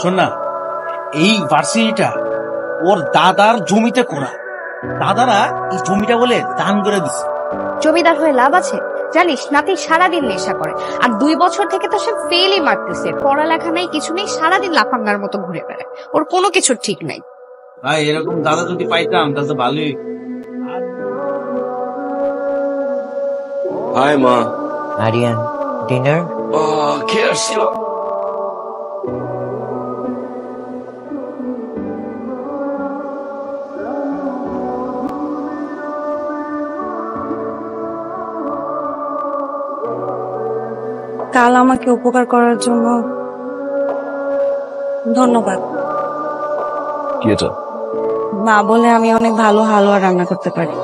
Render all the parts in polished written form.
শোন না, এই ভার্সিটিটা ওর দাদার জমিতে করা। দাদারা এই জমিটা বলে দান করে দিছে। জমিদার হয়ে লাভ আছে? জানিস নাতি সারাদিন নেশা করে, আর 2 বছর থেকে তো সে ফেলই মারতেছে। পড়ালেখা নাই, কিছু নেই, সারাদিন লাফাঙ্গার মতো ঘুরে বেড়ায়। ওর কোনো কিছুর ঠিক নাই। ভাই এরকম দাদা যদি পাইতাম তাহলে তো ভালোই। হাই মা। আরিয়ান, ডিনার? কে আসছিল? কাল আমাকে উপকার করার জন্য ধন্যবাদ। কি এটা? মা বলে আমি অনেক ভালো হালুয়া রান্না করতে পারি।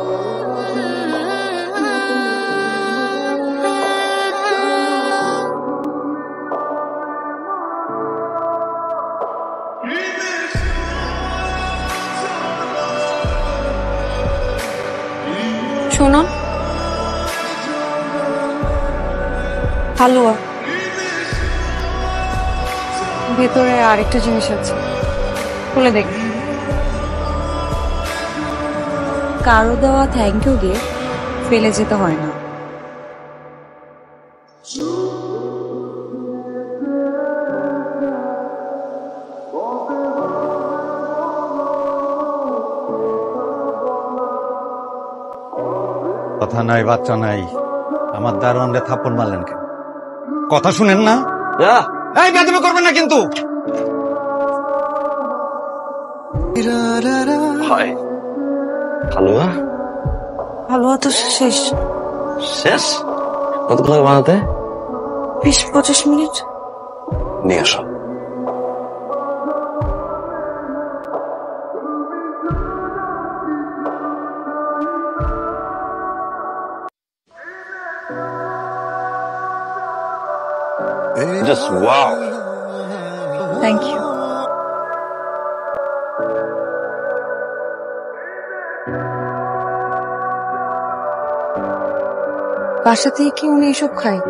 শোনো, হালুয়া ভেতরে আরেকটা জিনিস আছে, খুলে দেখ। কারো দেওয়া থ্যাংক ইউ দিয়ে ফেলে যেতে হয় না। কথা নাই বাচ্চা নাই, আমার দারোয়ানরে থাপ্পড় মারলেন কেন? কথা শুনেন না? এই বেদবি করবেন না কিন্তু। হালুয়া? হালুয়া তো শেষ। শেষ? কতক্ষণ লাগে বানাতে? 20-25 মিনিট। নিয়ে আসো। Just wow. Thank you. বাসা থেকে কি উনি এসব খায়?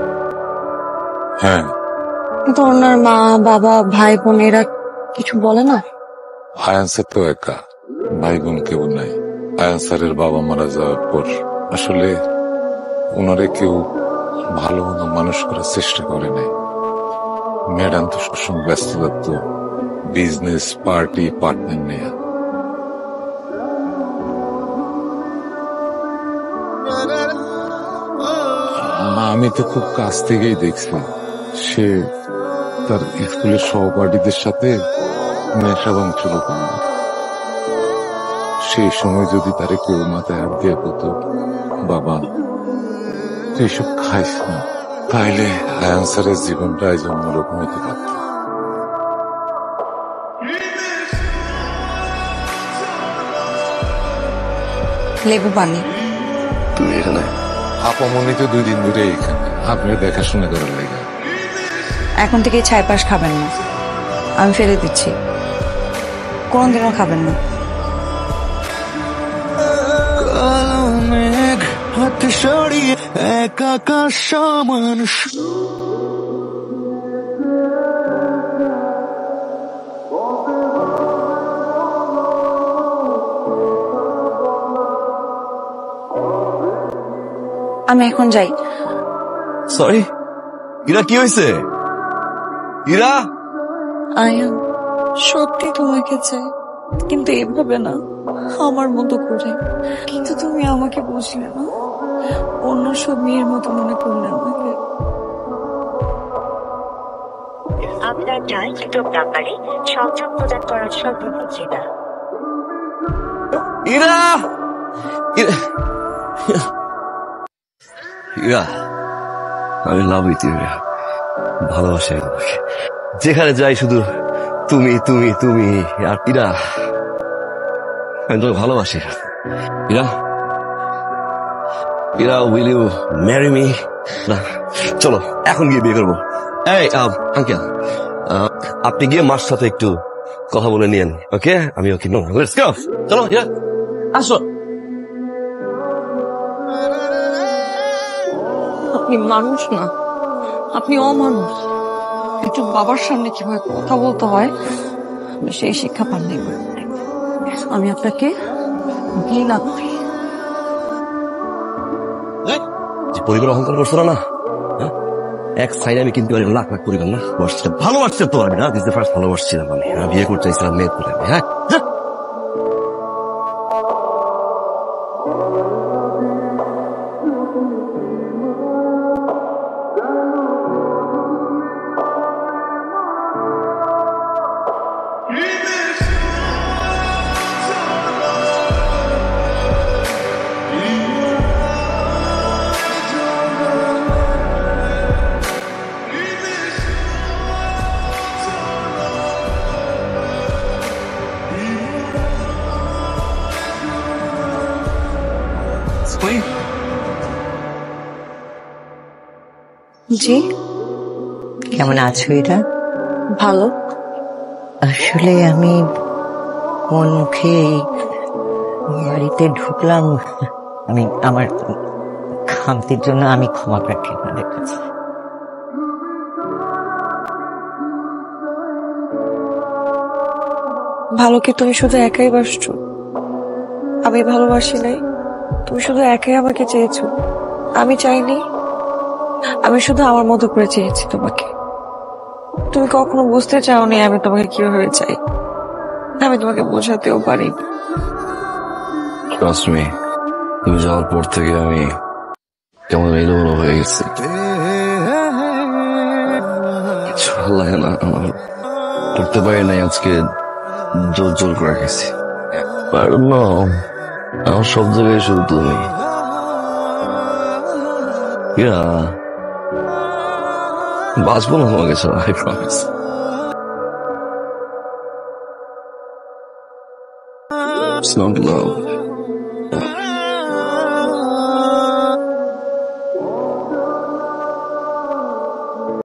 হ্যাঁ। কিন্তু ওনার মা বাবা ভাই বোন এরা কিছু বলে না? আয়ান স্যার তো একা, ভাই বোন কেউ নাই। আয়ান স্যারের বাবা মারা যাওয়ার পর আসলে ওনারে কেউ ভালো মতো মানুষ করার চেষ্টা করে নাই। ম্যাডাম তো সবসময় ব্যস্ত থাকতো বিজনেস, পার্টি, পার্টনার নিয়ে। আমি তো খুব কাছ থেকেই দেখছি সে তার স্কুলের সহপাঠীদের সাথে নেশা ভাঙ শুরু করে। সেই সময় যদি তারে কেউ মাথায় হাত দিয়ে বলতো, বাবা তুই এসব খাইস না, তাইলে আয়ান স্যারের জীবনটা আজ অন্যরকম হতে পারত। লেবু পানি। তুমি এখানে? আপামনি তো 2 দিন ধরে এখানে, আপনার দেখাশোনা করার লেগে। এখন থেকে ছাই পাশ খাবেন না, আমি ফেলে দিচ্ছি। কোনদিনও খাবেন না। কালো মেঘ হাত সরিয়ে এক আকাশ সমান। আমি এখন যাই। সরি ইরা, কি হয়েছে? ইরা, আয়ান সত্যি তোমাকে চাই, কিন্তু এভাবে না, আমার মতো করে। কিন্তু তুমি আমাকে বুঝলে না, অন্য সব মেয়ের মতো মনে করলে আমাকে। আপনার ডায়ালকৃত নাম্বারে সংযোগ প্রদান করার সম্ভব হচ্ছে না। ইরা, ইরা, ইরা, আমি লাভ উইথ ইউ। ভালোবাসি তোমাকে, যেখানে যাই শুধু তুমি তুমি তুমি। আর ইরা, আমি তোমাকে ভালোবাসি। Ira, Ira, will you marry me? না, চলো এখন গিয়ে বিয়ে করবো। এই আঙ্কেল, আপনি গিয়ে মার সাথে একটু কথা বলে নিয়েন, ওকে? আমি ওকে নো, লেটস গো। চলো ইরা, আসো। আপনি মানুষ না, আপনি অমানুষ। একটু বাবার সামনে কিভাবে কথা বলতে হয় আপনি সেই শিক্ষা পাননি। আমি আপনাকে ঘৃণা করি। যে পরিবার অহংকার করছো না, হ্যাঁ? এক সাইডে আমি কিনতে পারি লাখ লাখ পরিবার না, বসছিলাম ভালোবাসছে তো আমি না, দিস দ্য ফার্স্ট ভালোবাসছিলাম আমি, বিয়ে করতে চাইছিলাম মেয়ে করে। হ্যাঁ জি, কেমন আছো এটা? ভালো। আসলে আমি কোন মুখে এই বাড়িতে ঢুকলাম, আমি আমার খামতির জন্য আমি ক্ষমা প্রার্থী আপনাদের কাছে। ভালোকে তুমি শুধু একাই বাসছো, আমি ভালোবাসি নাই। তুমি শুধু একাই আমাকে চেয়েছো, আমি চাইনি। আমি শুধু আমার মতো করে চেয়েছি তোমাকে। তুমি কখনো বুঝতে চাওনি আমি তোমাকে কিভাবে চাই। আমি তোমাকে বোঝাতেও পারি। ট্রাস্ট মি, তুমি যাওয়ার পর থেকে আমি কেমন এলোমেলো হয়ে গেছি। কিছু ভালো লাগে না আমার, করতে পারি নাই আজকে, জোর জোর করে গেছি। আমার সব জায়গায় শুধু তুমি। বাঁচবো না তোমাকে ছাড়া, I promise. It's not love.